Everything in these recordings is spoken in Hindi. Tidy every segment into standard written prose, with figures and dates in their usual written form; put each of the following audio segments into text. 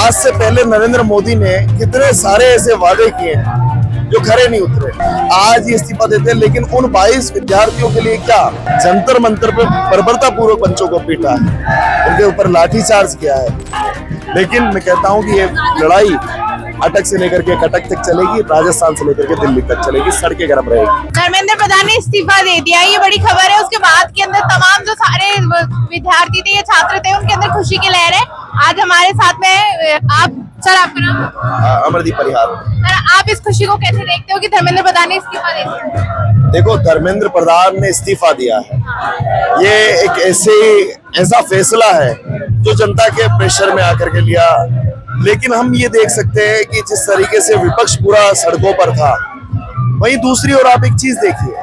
आज से पहले नरेंद्र मोदी ने कितने सारे ऐसे वादे किए हैं जो खरे नहीं उतरे। आज ये इस्तीफा देते हैं, लेकिन उन 22 विद्यार्थियों के लिए क्या जंतर मंतर पे बर्बरता पूर्वक बच्चों को पीटा है, उनके ऊपर लाठीचार्ज किया है। लेकिन मैं कहता हूँ कि ये लड़ाई अटक से लेकर के कटक तक चलेगी, राजस्थान से लेकर के दिल्ली तक चलेगी, सड़कें गर्म रहेगी। धर्मेंद्र प्रधान ने इस्तीफा दे दिया, ये बड़ी खबर है। उसके बाद के अंदर तमाम जो सारे विद्यार्थी थे या छात्र थे, उनके अंदर खुशी की लहर है। आज हमारे साथ में आप सर, आपका नाम? अमरदीप परिहार। सर, आप इस खुशी को कैसे देखते हो कि धर्मेंद्र प्रधान ने इस्तीफा दे दिया? देखो, धर्मेंद्र प्रधान ने इस्तीफा दिया है, ये एक ऐसा फैसला है जो जनता के प्रेशर में आकर के लिया। लेकिन हम ये देख सकते हैं कि जिस तरीके से विपक्ष पूरा सड़कों पर था, वहीं दूसरी ओर आप एक चीज देखिए,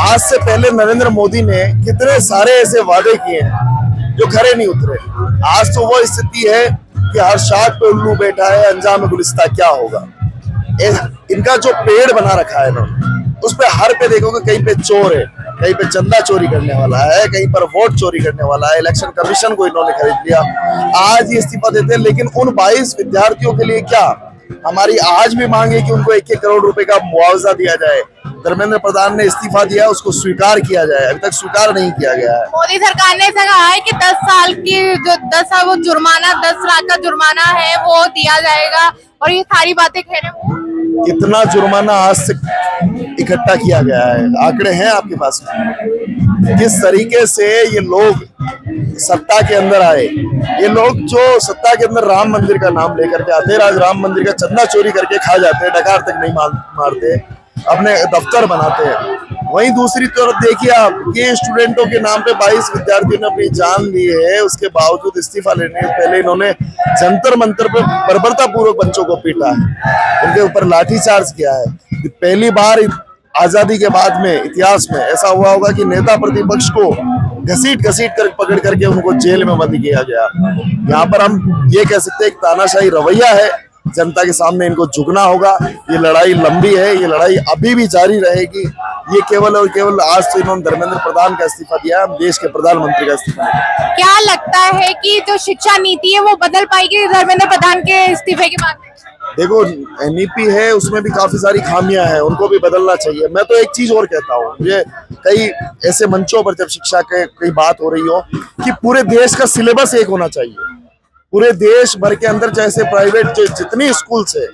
आज से पहले नरेंद्र मोदी ने कितने सारे ऐसे वादे किए हैं जो खरे नहीं उतरे। आज तो वो स्थिति है कि हर शाख पे उल्लू बैठा है, अंजाम गुलिस्ता क्या होगा। इनका जो पेड़ बना रखा है ना, उस पे हर पे देखोगे कहीं पे चोर है, कहीं पे चंदा चोरी करने वाला है, कहीं पर वोट चोरी करने वाला है, इलेक्शन कमीशन को इन्होंने खरीद लिया। आज ये इस्तीफा देते हैं, लेकिन उन 22 विद्यार्थियों के लिए क्या हमारी आज भी मांग है कि उनको 1-1 करोड़ रुपए का मुआवजा दिया जाए। धर्मेंद्र प्रधान ने इस्तीफा दिया, उसको स्वीकार किया जाए, अभी तक स्वीकार नहीं किया गया है। मोदी सरकार ने ऐसा कहा है कि 10 साल की जो 10 साल वो जुर्माना, 10 लाख का जुर्माना है वो दिया जाएगा, और ये सारी बातें कह रहे हैं। कितना जुर्माना आज से इकट्ठा किया गया है, आंकड़े हैं आपके पास में? किस तरीके से ये लोग सत्ता के अंदर आए, ये लोग जो सत्ता के अंदर राम मंदिर का नाम लेकर के आते हैं, आज राम मंदिर का चंदा चोरी करके खा जाते हैं, डकार तक नहीं मारते, अपने दफ्तर बनाते हैं। वहीं दूसरी तरफ देखिए आप, ये स्टूडेंटों के नाम पे 22 विद्यार्थियों ने अपनी जान दी है, उसके बावजूद इस्तीफा लेने से पहले इन्होंने जंतर मंतर पे बर्बरता पूर्वक बच्चों को पीटा है, उनके ऊपर लाठीचार्ज किया है। पहली बार आजादी के बाद में इतिहास में ऐसा हुआ होगा कि नेता प्रतिपक्ष को घसीट कर पकड़ करके उनको जेल में बंद किया गया। यहाँ पर हम ये कह सकते हैं कि तानाशाही रवैया है, जनता के सामने इनको झुकना होगा। ये लड़ाई लंबी है, ये लड़ाई अभी भी जारी रहेगी। ये केवल और केवल आज तो इन्होंने धर्मेंद्र प्रधान का इस्तीफा दिया, हम देश के प्रधानमंत्री का इस्तीफा दिया। क्या लगता है कि जो शिक्षा नीति है वो बदल पाएगी धर्मेंद्र प्रधान के इस्तीफे के बाद? देखो, एनईपी है, उसमें भी काफी सारी खामियां हैं, उनको भी बदलना चाहिए। मैं तो एक चीज और कहता हूँ, मुझे कई ऐसे मंचों पर जब शिक्षा के कई बात हो रही हो कि पूरे देश का सिलेबस एक होना चाहिए, पूरे देश भर के अंदर, जैसे प्राइवेट जितनी स्कूल्स है,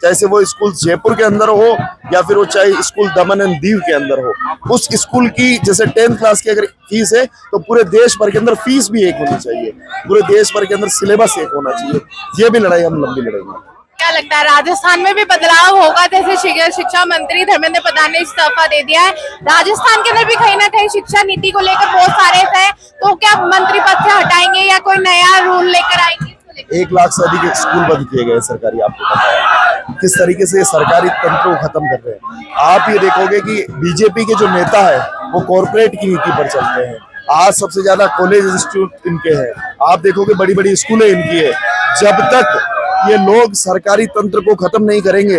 चाहे वो स्कूल जयपुर के अंदर हो या फिर वो चाहे स्कूल दमन एंड दीव के अंदर हो, उस स्कूल की जैसे 10th क्लास की अगर फीस है तो पूरे देश भर के अंदर फीस भी एक होनी चाहिए, पूरे देश भर के अंदर सिलेबस एक होना चाहिए। ये भी लड़ाई हम लंबी लड़ेंगे। क्या लगता है राजस्थान में भी बदलाव होगा? जैसे शिक्षा मंत्री धर्मेंद्र प्रधान ने इस्तीफा दे दिया है, राजस्थान के अंदर भी कहीं ना कहीं शिक्षा नीति को लेकर बहुत सारे है, तो क्या मंत्री पद से हटाएंगे या कोई नया रूल लेकर आएंगे? 1 लाख से अधिक स्कूल बंद किए गए सरकारी, आपको पता है किस तरीके से सरकारी तंत्र को खत्म कर रहे हैं। आप ये देखोगे कि बीजेपी के जो नेता है वो कॉर्पोरेट की नीति पर चलते हैं। आज सबसे ज्यादा कॉलेज इंस्टीट्यूट इनके हैं, आप देखोगे बड़ी बड़ी स्कूलें इनकी है। जब तक ये लोग सरकारी तंत्र को खत्म नहीं करेंगे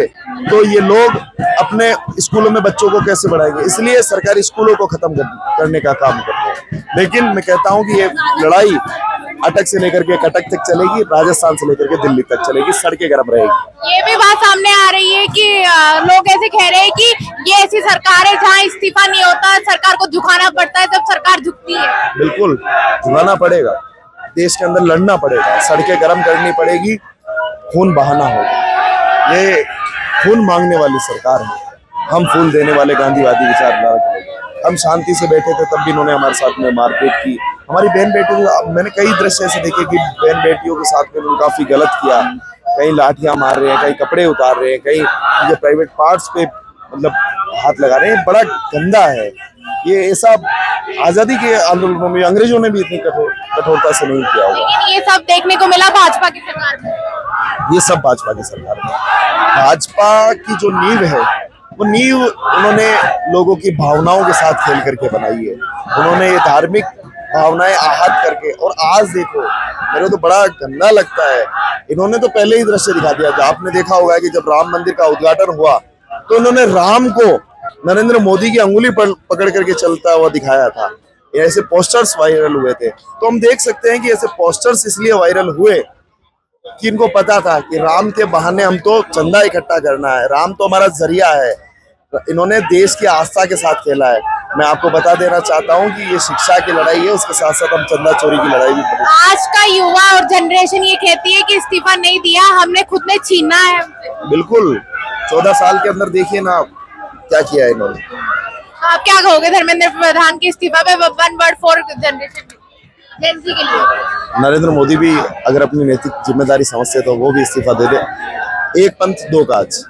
तो ये लोग अपने स्कूलों में बच्चों को कैसे बढ़ाएंगे, इसलिए सरकारी स्कूलों को खत्म करने का काम करते हैं। लेकिन मैं कहता हूँ कि ये लड़ाई अटक से लेकर के कटक तक चलेगी, राजस्थान से लेकर के दिल्ली तक चलेगी, सड़कें गर्म रहेगी। ये भी बात सामने आ रही है कि लोग ऐसे कह रहे हैं कि ये ऐसी सरकार है जहां इस्तीफा नहीं होता, सरकार को झुकाना पड़ता है, जब सरकार झुकती है। बिल्कुल झुकाना पड़ेगा, देश के अंदर लड़ना पड़ेगा, सड़कें गर्म करनी पड़ेगी, खून बहाना होगा। ये खून मांगने वाली सरकार है, हम फूल देने वाले गांधीवादी विचारधारा के लोग। हम शांति से बैठे थे तब भी इन्होंने हमारे साथ में मारपीट की। हमारी बहन बेटियों, मैंने कई दृश्य ऐसे देखे कि बहन बेटियों के साथ में उन्होंने काफी गलत किया, कहीं लाठियां मार रहे हैं, कहीं कपड़े उतार रहे हैं, कहीं उनके प्राइवेट पार्ट्स पे मतलब हाथ लगा रहे हैं। बड़ा गंदा है ये। ऐसा आजादी के आंदोलनों में अंग्रेजों ने भी इतनी कठोरता से नहीं किया होगा। लेकिन ये सब देखने को मिला भाजपा की सरकार में। ये सब भाजपा की सरकार में। भाजपा की जो नींव है वो नींव उन्होंने लोगों की भावनाओं के साथ खेल करके बनाई है। उन्होंने ये धार्मिक भावनाएं आहत करके, और आज देखो मेरे को तो बड़ा गंदा लगता है, इन्होंने तो पहले ही दृश्य दिखा दिया। आपने देखा होगा कि जब राम मंदिर का उद्घाटन हुआ तो इन्होंने राम को नरेंद्र मोदी की अंगुली पकड़ करके चलता हुआ दिखाया था। ऐसे पोस्टर्स वायरल हुए थे। तो हम देख सकते हैं कि ऐसे पोस्टर्स इसलिए वायरल हुए कि इनको पता था कि राम के बहाने हम तो चंदा इकट्ठा करना है, राम तो हमारा जरिया है। इन्होंने देश की आस्था के साथ खेला है। मैं आपको बता देना चाहता हूं कि ये शिक्षा की लड़ाई है, उसके साथ साथ हम चंदा चोरी की लड़ाई भी लड़ेंगे। आज का युवा और जनरेशन ये कहती है कि इस्तीफा नहीं दिया, हमने खुद ने छीना है हमसे। बिल्कुल, 14 साल के अंदर देखिए ना आप क्या किया है इन्होंने। आप क्या कहोगे धर्मेंद्र प्रधान के इस्तीफा पे, one word for generation Gen Z के लिए? नरेंद्र मोदी भी अगर अपनी नैतिक जिम्मेदारी समझते तो वो भी इस्तीफा दे दे। एक पंथ दो काज।